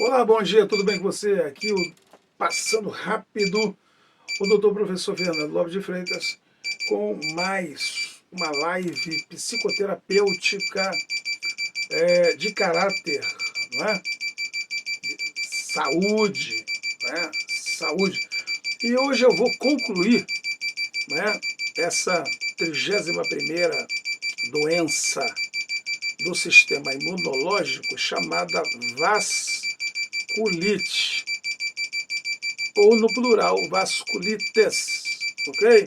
Olá, bom dia, tudo bem com você? Aqui o Passando Rápido, o doutor professor Fernando Lopes de Freitas, com mais uma live psicoterapêutica de caráter, não é? Saúde, né? Saúde. E hoje eu vou concluir, né, essa 31ª doença do sistema imunológico chamada vasculite, ou no plural, vasculites, ok?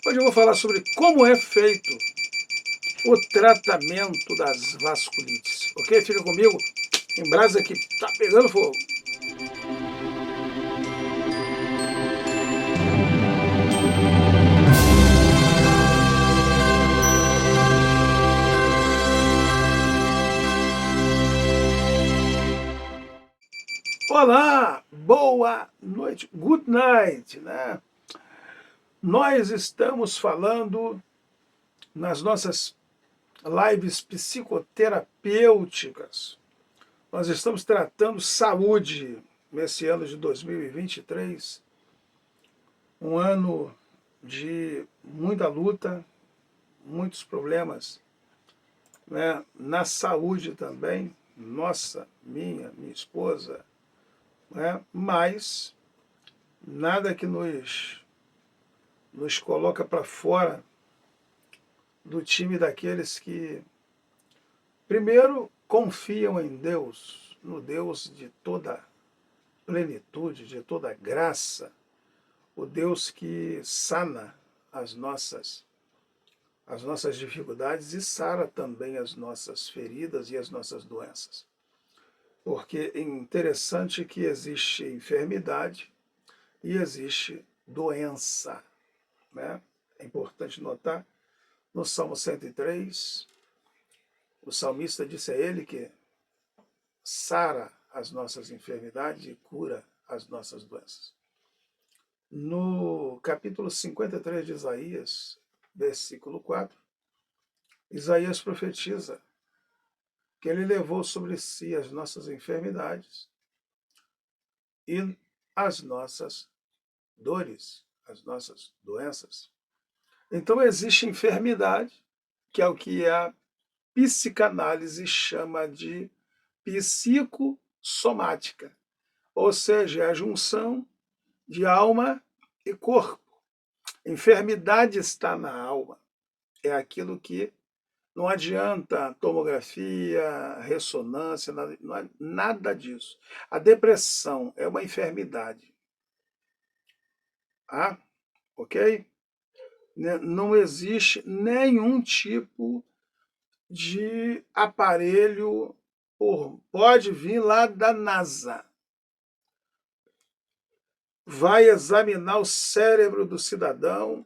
Hoje eu vou falar sobre como é feito o tratamento das vasculites, ok? Fica comigo, em brasa que tá pegando fogo. Olá, boa noite, good night, né? Nós estamos falando nas nossas lives psicoterapêuticas, nós estamos tratando saúde nesse ano de 2023, um ano de muita luta, muitos problemas, né? Na saúde também, nossa, minha esposa, né? Mas nada que nos coloca para fora do time daqueles que, primeiro, confiam em Deus, no Deus de toda plenitude, de toda graça, o Deus que sana as nossas dificuldades e sara também as nossas feridas e as nossas doenças. Porque é interessante que existe enfermidade e existe doença, né? É importante notar, no Salmo 103, o salmista disse a ele que sara as nossas enfermidades e cura as nossas doenças. No capítulo 53 de Isaías, versículo 4, Isaías profetiza que ele levou sobre si as nossas enfermidades e as nossas dores, as nossas doenças. Então existe enfermidade, que é o que a psicanálise chama de psicossomática, ou seja, é a junção de alma e corpo. Enfermidade está na alma, é aquilo que não adianta tomografia, ressonância, nada disso. A depressão é uma enfermidade. Ah, ok? Não existe nenhum tipo de aparelho, pode vir lá da NASA, vai examinar o cérebro do cidadão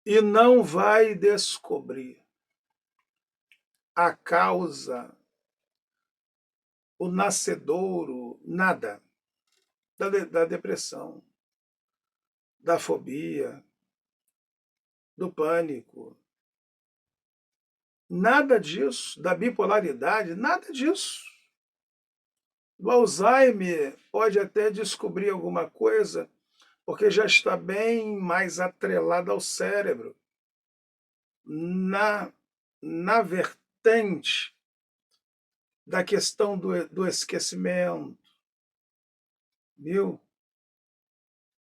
e não vai descobrir a causa, o nascedouro, nada da depressão, da fobia, do pânico, nada disso, da bipolaridade, nada disso. Do Alzheimer pode até descobrir alguma coisa, porque já está bem mais atrelado ao cérebro, na vertente da questão do esquecimento, viu?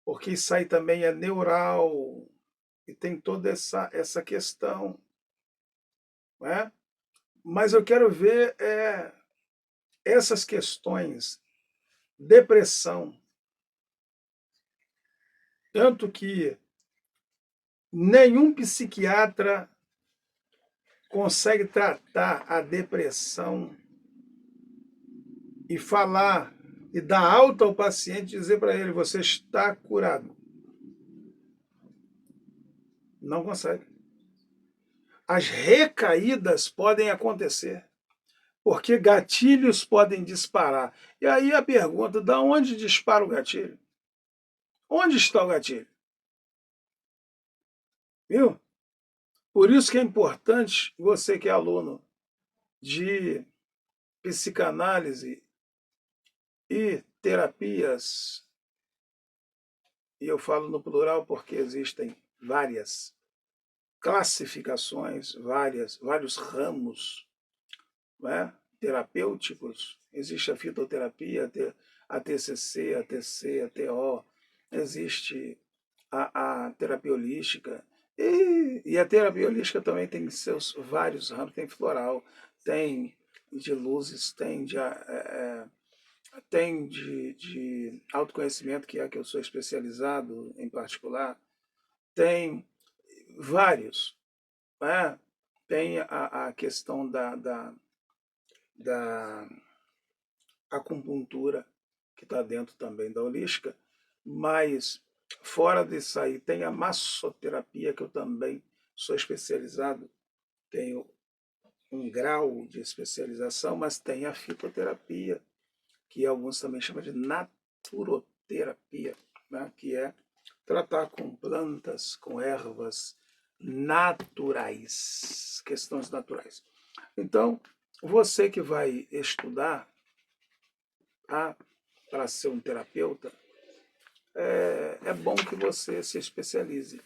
Porque isso aí também é neural, e tem toda essa questão, não é? Mas eu quero ver essas questões, depressão, tanto que nenhum psiquiatra consegue tratar a depressão e falar e dar alta ao paciente, dizer para ele, você está curado. Não consegue. As recaídas podem acontecer, porque gatilhos podem disparar. E aí a pergunta, de onde dispara o gatilho? Onde está o gatilho? viu? Por isso que é importante você que é aluno de psicanálise e terapias, e eu falo no plural porque existem várias classificações, vários ramos, né, terapêuticos. Existe a fitoterapia, a TCC, a TC, a TO, existe a terapia holística, e a terapia holística também tem seus vários ramos, tem floral, tem de luzes, tem de autoconhecimento, que é a que eu sou especializado em particular, tem vários, né? Tem a questão da acupuntura, que está dentro também da holística, mas fora disso aí tem a massoterapia, que eu também sou especializado, tenho um grau de especialização, mas tem a fitoterapia, que alguns também chamam de naturoterapia, né? Que é tratar com plantas, com ervas naturais, questões naturais. Então, você que vai estudar, tá, para ser um terapeuta, é bom que você se especialize.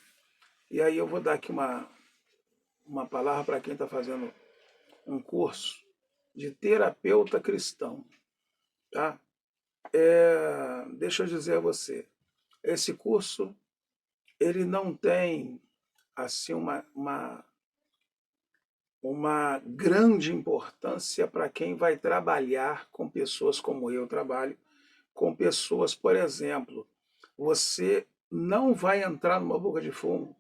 E aí eu vou dar aqui uma palavra para quem está fazendo um curso de terapeuta cristão. Tá? Deixa eu dizer a você, esse curso ele não tem assim uma grande importância para quem vai trabalhar com pessoas como eu trabalho, com pessoas, por exemplo, você não vai entrar numa boca de fumo,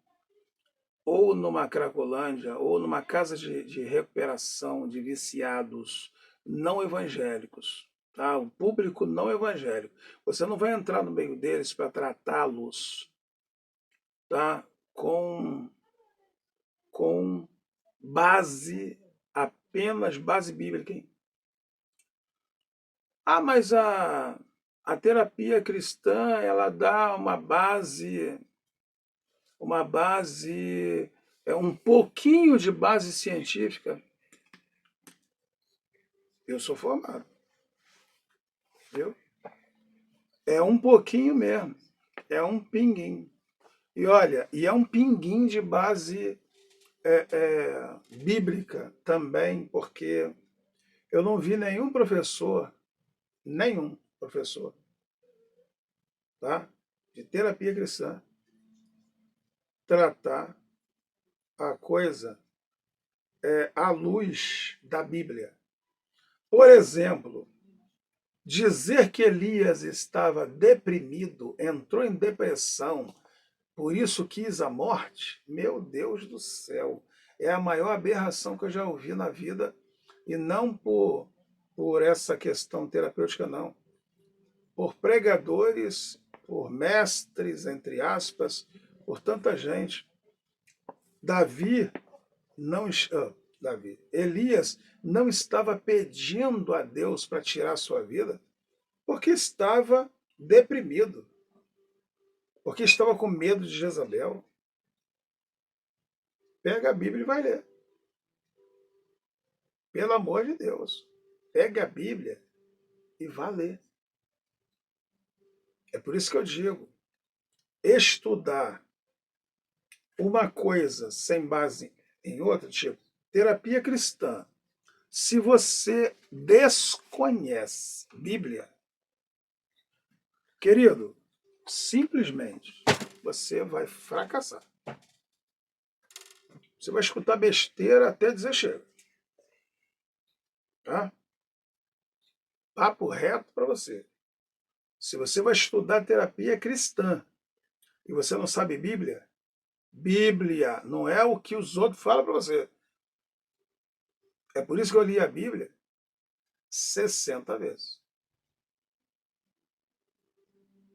ou numa Cracolândia, ou numa casa de recuperação de viciados não evangélicos, tá? O público não evangélico. Você não vai entrar no meio deles para tratá-los, tá? Com base, apenas base bíblica. Hein? Ah, mas a terapia cristã, ela dá uma base, um pouquinho de base científica. Eu sou formado, viu? É um pouquinho mesmo, é um pinguim. E olha, e é um pinguim de base bíblica também, porque eu não vi nenhum professor, tá, de terapia cristã tratar a coisa à luz da Bíblia. Por exemplo, dizer que Elias estava deprimido, entrou em depressão, por isso quis a morte, meu Deus do céu, é a maior aberração que eu já ouvi na vida, e não por essa questão terapêutica, não. Por pregadores, por mestres, entre aspas, por tanta gente. Davi não. Elias não estava pedindo a Deus para tirar a sua vida porque estava deprimido, porque estava com medo de Jezabel. Pega a Bíblia e vai ler. Pelo amor de Deus. Pega a Bíblia e vá ler. É por isso que eu digo, estudar uma coisa sem base em outra, tipo terapia cristã, se você desconhece Bíblia, querido, simplesmente você vai fracassar. Você vai escutar besteira até dizer chega. Tá? Papo reto para você. Se você vai estudar terapia cristã e você não sabe Bíblia, Bíblia não é o que os outros falam para você. É por isso que eu li a Bíblia 60 vezes.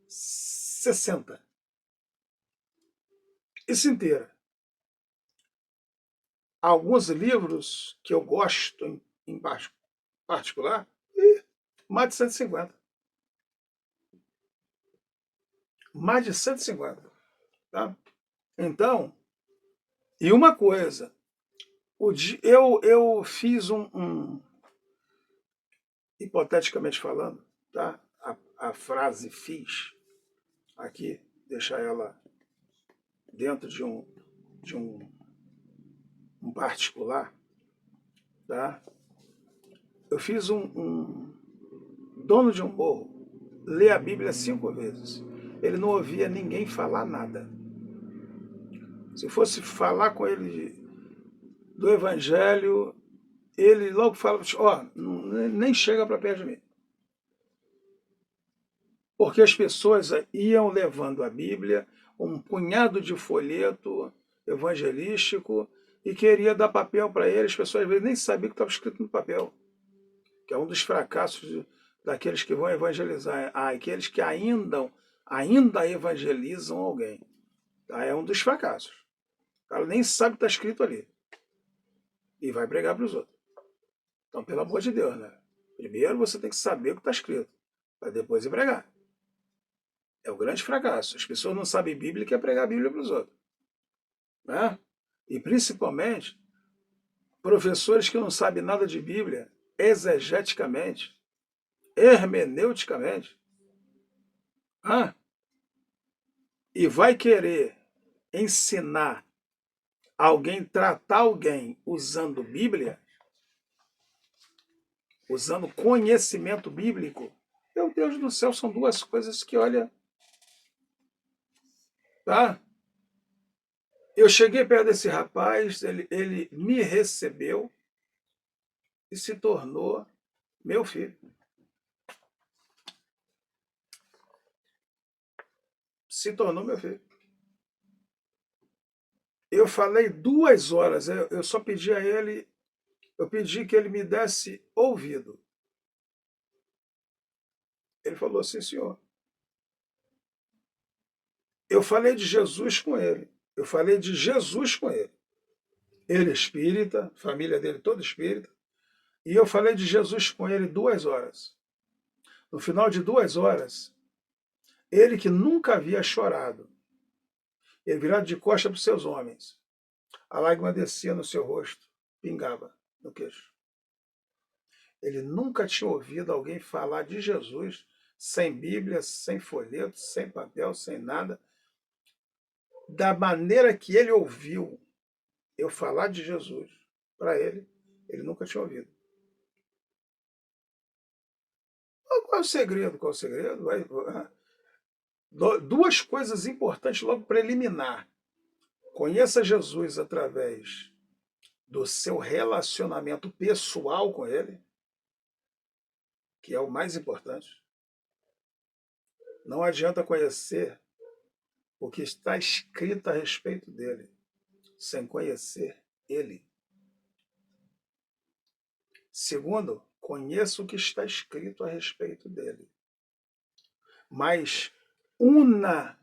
60. Isso inteira. Alguns livros que eu gosto em particular, mais de 150. Mais de 150. Tá? Então, E uma coisa, eu fiz hipoteticamente falando, tá? A frase fiz aqui, deixar ela dentro de um particular, tá? Eu fiz um dono de um morro ler a Bíblia 5 vezes. Ele não ouvia ninguém falar nada. Se fosse falar com ele do Evangelho, ele logo fala, ó, nem chega para perto de mim. Porque as pessoas iam levando a Bíblia, um punhado de folheto evangelístico, e queria dar papel para ele, as pessoas às vezes nem sabiam o que estava escrito no papel, que é um dos fracassos daqueles que vão evangelizar, aqueles que ainda evangelizam alguém. Tá? É um dos fracassos. O cara nem sabe o que está escrito ali. E vai pregar para os outros. Então, pelo amor de Deus, né? Primeiro você tem que saber o que está escrito, para depois ir pregar. É o grande fracasso. As pessoas não sabem Bíblia e querem pregar a Bíblia para os outros. Né? E principalmente, professores que não sabem nada de Bíblia, exegeticamente, hermeneuticamente, e vai querer ensinar alguém, tratar alguém usando Bíblia, usando conhecimento bíblico. Meu Deus do céu, são duas coisas que, olha, tá? Eu cheguei perto desse rapaz, ele me recebeu e se tornou meu filho. Se tornou meu filho. Eu falei 2 horas, eu só pedi a ele, eu pedi que ele me desse ouvido. Ele falou, sim, senhor. Eu falei de Jesus com ele. Eu falei de Jesus com ele. Ele é espírita, família dele toda espírita. E eu falei de Jesus com ele 2 horas. No final de 2 horas, ele que nunca havia chorado, ele virado de costas para os seus homens. A lágrima descia no seu rosto, pingava no queixo. Ele nunca tinha ouvido alguém falar de Jesus sem Bíblia, sem folheto, sem papel, sem nada. Da maneira que ele ouviu eu falar de Jesus para ele nunca tinha ouvido. Qual é o segredo? Qual é o segredo? Duas coisas importantes logo preliminar. Conheça Jesus através do seu relacionamento pessoal com ele, que é o mais importante. Não adianta conhecer o que está escrito a respeito dele, sem conhecer ele. Segundo, conheça o que está escrito a respeito dele. Mas una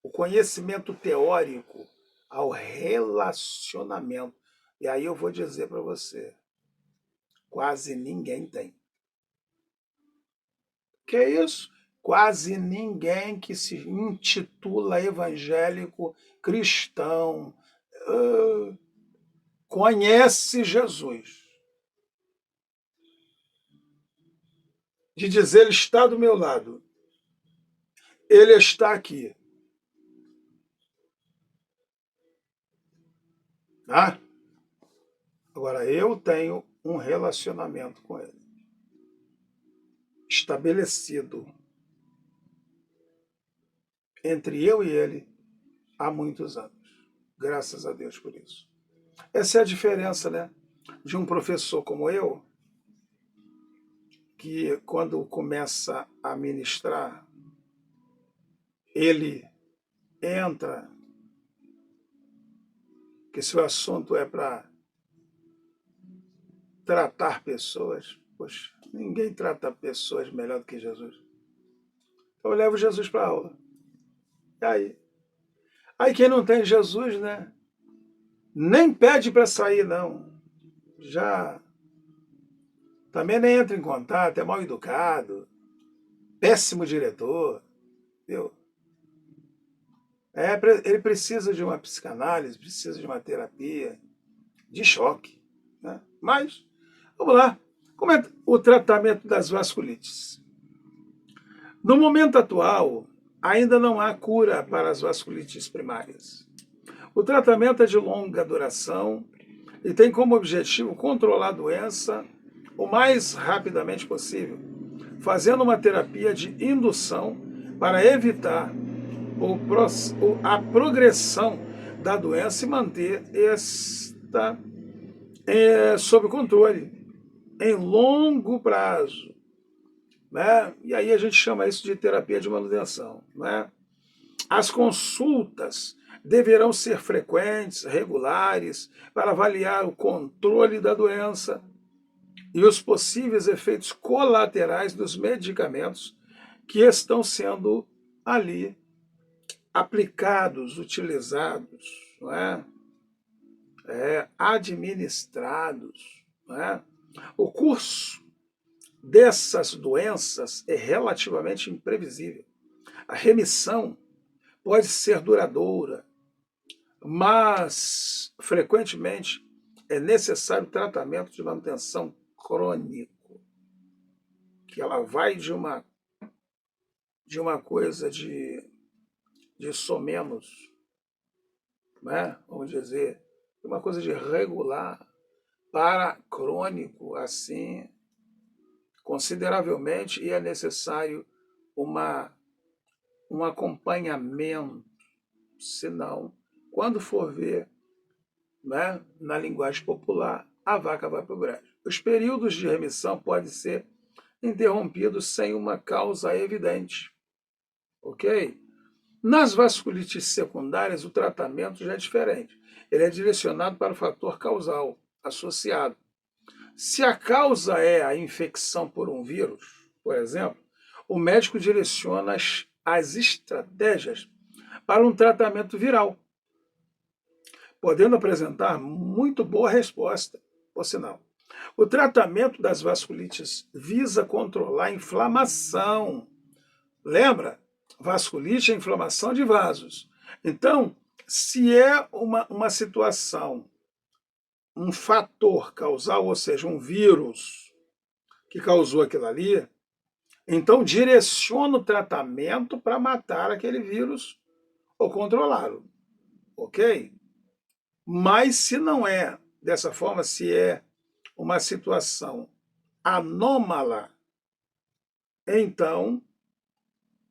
o conhecimento teórico ao relacionamento. E aí eu vou dizer para você, quase ninguém tem. Que é isso? Quase ninguém que se intitula evangélico cristão conhece Jesus. De dizer, ele está do meu lado. Ele está aqui. Tá? Agora, eu tenho um relacionamento com ele. Estabelecido entre eu e ele há muitos anos. Graças a Deus por isso. Essa é a diferença, né? De um professor como eu, que quando começa a ministrar, ele entra, que se o assunto é para tratar pessoas, poxa, ninguém trata pessoas melhor do que Jesus. Então eu levo Jesus para a aula. E aí? Aí quem não tem Jesus, né? Nem pede para sair, não. Já também nem entra em contato, é mal educado, péssimo diretor, viu? Ele precisa de uma psicanálise, precisa de uma terapia de choque, né? Mas, vamos lá. Como é o tratamento das vasculites? No momento atual, ainda não há cura para as vasculites primárias. O tratamento é de longa duração e tem como objetivo controlar a doença o mais rapidamente possível, fazendo uma terapia de indução para evitar a progressão da doença e manter esta sob controle em longo prazo, né? E aí a gente chama isso de terapia de manutenção, né? As consultas deverão ser frequentes, regulares, para avaliar o controle da doença e os possíveis efeitos colaterais dos medicamentos que estão sendo ali aplicados, utilizados, não é? Administrados. Não é? O curso dessas doenças é relativamente imprevisível. A remissão pode ser duradoura, mas frequentemente é necessário tratamento de manutenção crônico, que ela vai de uma coisa de somenos, né? Vamos dizer, uma coisa de regular para crônico, assim, consideravelmente, e é necessário um acompanhamento, senão, quando for ver, né, na linguagem popular, a vaca vai para o brejo. Os períodos de remissão podem ser interrompidos sem uma causa evidente, ok? Nas vasculites secundárias, o tratamento já é diferente. Ele é direcionado para o fator causal associado. Se a causa é a infecção por um vírus, por exemplo, o médico direciona as estratégias para um tratamento viral, podendo apresentar muito boa resposta, por sinal. O tratamento das vasculites visa controlar a inflamação. Lembra? Vasculite é inflamação de vasos. Então, se é uma situação, um fator causal, ou seja, um vírus que causou aquilo ali, então direciona o tratamento para matar aquele vírus ou controlá-lo, ok? Mas se não é dessa forma, se é uma situação anômala, então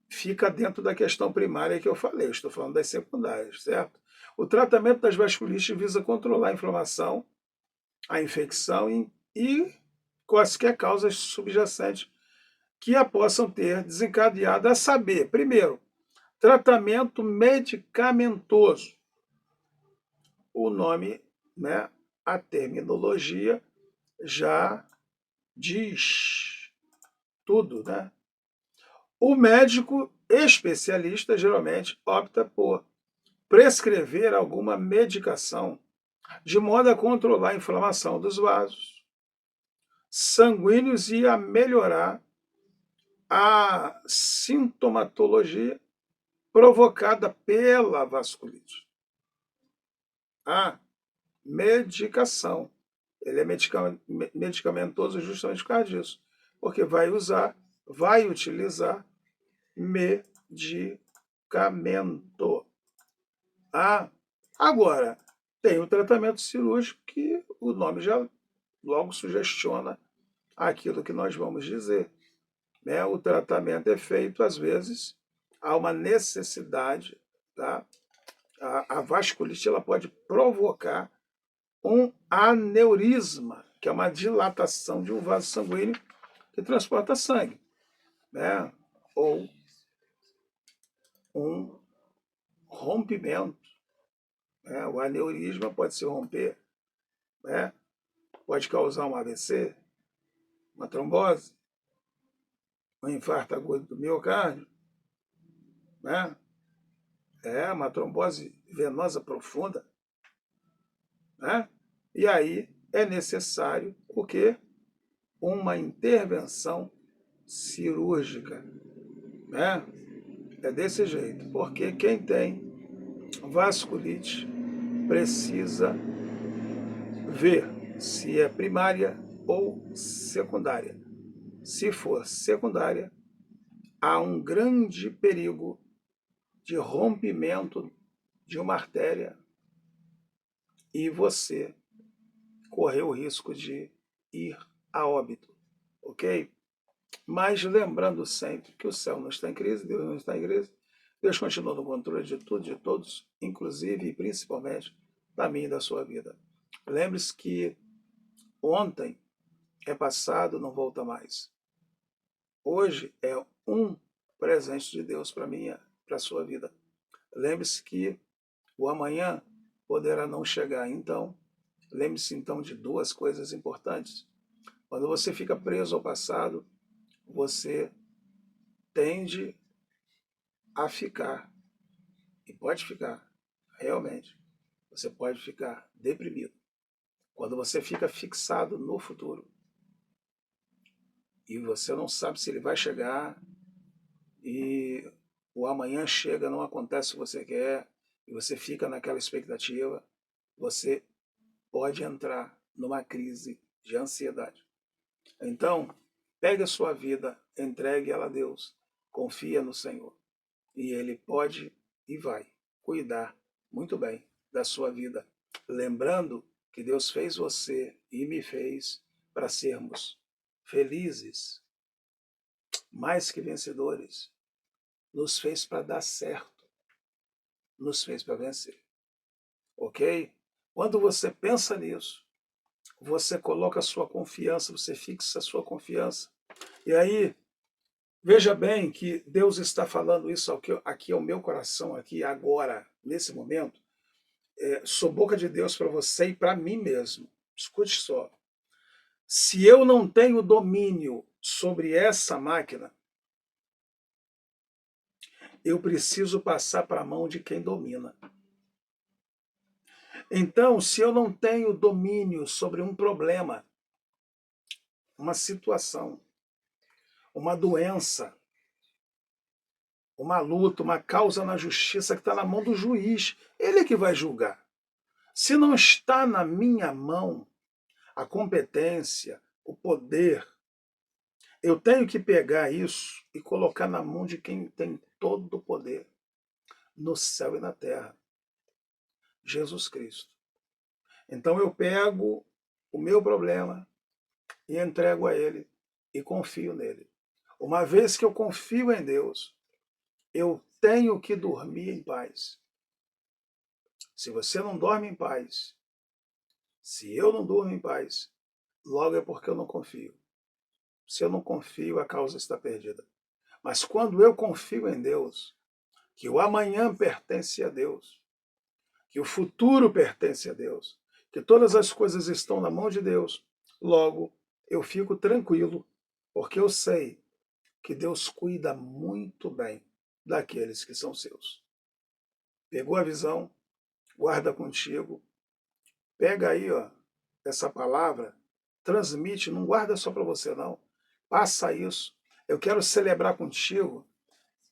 fica dentro da questão primária que eu falei, estou falando das secundárias, certo? O tratamento das vasculites visa controlar a inflamação, a infecção e quaisquer causas subjacentes que a possam ter desencadeado, a saber, primeiro, tratamento medicamentoso. O nome, né, a terminologia já diz tudo, né? O médico especialista geralmente opta por prescrever alguma medicação de modo a controlar a inflamação dos vasos sanguíneos e a melhorar a sintomatologia provocada pela vasculite. A medicação. Ele é medicamentoso justamente por causa disso, porque vai utilizar medicamento. Agora, tem o tratamento cirúrgico que o nome já logo sugestiona aquilo que nós vamos dizer, né? O tratamento é feito, às vezes, há uma necessidade, tá? A vasculite ela pode provocar um aneurisma, que é uma dilatação de um vaso sanguíneo que transporta sangue, né? Ou um rompimento, né? O aneurisma pode se romper, né? Pode causar um AVC, uma trombose, um infarto agudo do miocárdio, né? Uma trombose venosa profunda, né? E aí é necessário o quê? Uma intervenção cirúrgica, né? É desse jeito, porque quem tem vasculite, precisa ver se é primária ou secundária. Se for secundária, há um grande perigo de rompimento de uma artéria e você correu o risco de ir a óbito, ok? Mas lembrando sempre que o céu não está em crise, Deus não está em crise, Deus continua no controle de tudo, de todos, inclusive e principalmente da minha e da sua vida. Lembre-se que ontem é passado, não volta mais. Hoje é um presente de Deus para mim, para a sua vida. Lembre-se que o amanhã poderá não chegar. Então, lembre-se então de duas coisas importantes. Quando você fica preso ao passado, você tende a ficar, e pode ficar, realmente, você pode ficar deprimido. Quando você fica fixado no futuro, e você não sabe se ele vai chegar, e o amanhã chega, não acontece o que você quer, e você fica naquela expectativa, você pode entrar numa crise de ansiedade. Então, pegue a sua vida, entregue ela a Deus, confia no Senhor, e Ele pode e vai cuidar muito bem da sua vida. Lembrando que Deus fez você e me fez para sermos felizes, mais que vencedores. Nos fez para dar certo, nos fez para vencer, ok? Quando você pensa nisso, você coloca a sua confiança, você fixa a sua confiança. E aí, veja bem que Deus está falando isso aqui ao meu coração, aqui agora, nesse momento. Sou boca de Deus para você e para mim mesmo. Escute só. Se eu não tenho domínio sobre essa máquina, eu preciso passar para a mão de quem domina. Então, se eu não tenho domínio sobre um problema, uma situação, uma doença, uma luta, uma causa na justiça que está na mão do juiz, ele é que vai julgar. Se não está na minha mão a competência, o poder, eu tenho que pegar isso e colocar na mão de quem tem todo o poder, no céu e na terra, Jesus Cristo. Então eu pego o meu problema e entrego a Ele e confio nele. Uma vez que eu confio em Deus, eu tenho que dormir em paz. Se você não dorme em paz, se eu não durmo em paz, logo é porque eu não confio. Se eu não confio, a causa está perdida. Mas quando eu confio em Deus, que o amanhã pertence a Deus, que o futuro pertence a Deus, que todas as coisas estão na mão de Deus, logo eu fico tranquilo, porque eu sei que Deus cuida muito bem daqueles que são seus. Pegou a visão? Guarda contigo. Pega aí, ó, essa palavra, transmite, não guarda só para você não. Passa isso. Eu quero celebrar contigo,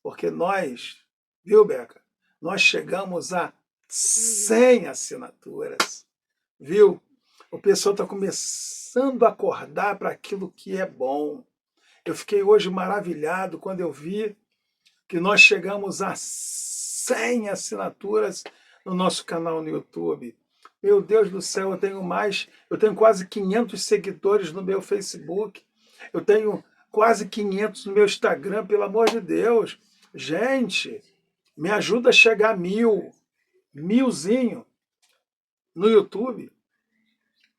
porque nós, viu, Beca? Nós chegamos a 100 assinaturas, viu? O pessoal está começando a acordar para aquilo que é bom. Eu fiquei hoje maravilhado quando eu vi que nós chegamos a 100 assinaturas no nosso canal no YouTube. Meu Deus do céu, eu tenho quase 500 seguidores no meu Facebook, eu tenho quase 500 no meu Instagram, pelo amor de Deus. Gente, me ajuda a chegar a 1000zinho no YouTube,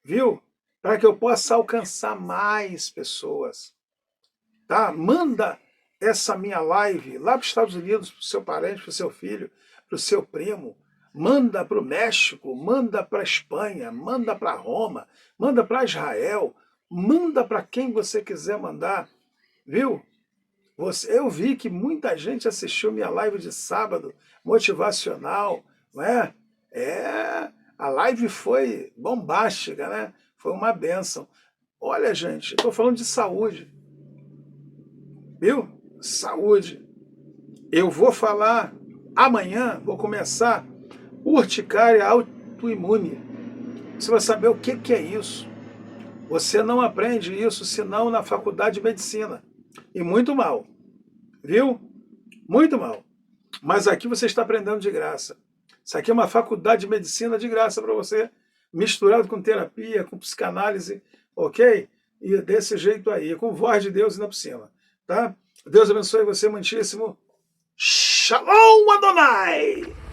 viu? Para que eu possa alcançar mais pessoas, tá? Manda essa minha live lá para os Estados Unidos, para o seu parente, para o seu filho, para o seu primo, manda para o México, manda para a Espanha, manda para Roma, manda para Israel, manda para quem você quiser mandar, viu? Eu vi que muita gente assistiu minha live de sábado, motivacional, não é? A live foi bombástica, né? Foi uma bênção. Olha, gente, estou falando de saúde, viu? Saúde. Eu vou falar amanhã, vou começar urticária autoimune. Você vai saber o que é isso. Você não aprende isso senão na faculdade de medicina. E muito mal, viu? Muito mal. Mas aqui você está aprendendo de graça. Isso aqui é uma faculdade de medicina de graça para você, misturado com terapia, com psicanálise, ok? E desse jeito aí, com voz de Deus ainda por cima, tá? Deus abençoe você muitíssimo. Shalom Adonai!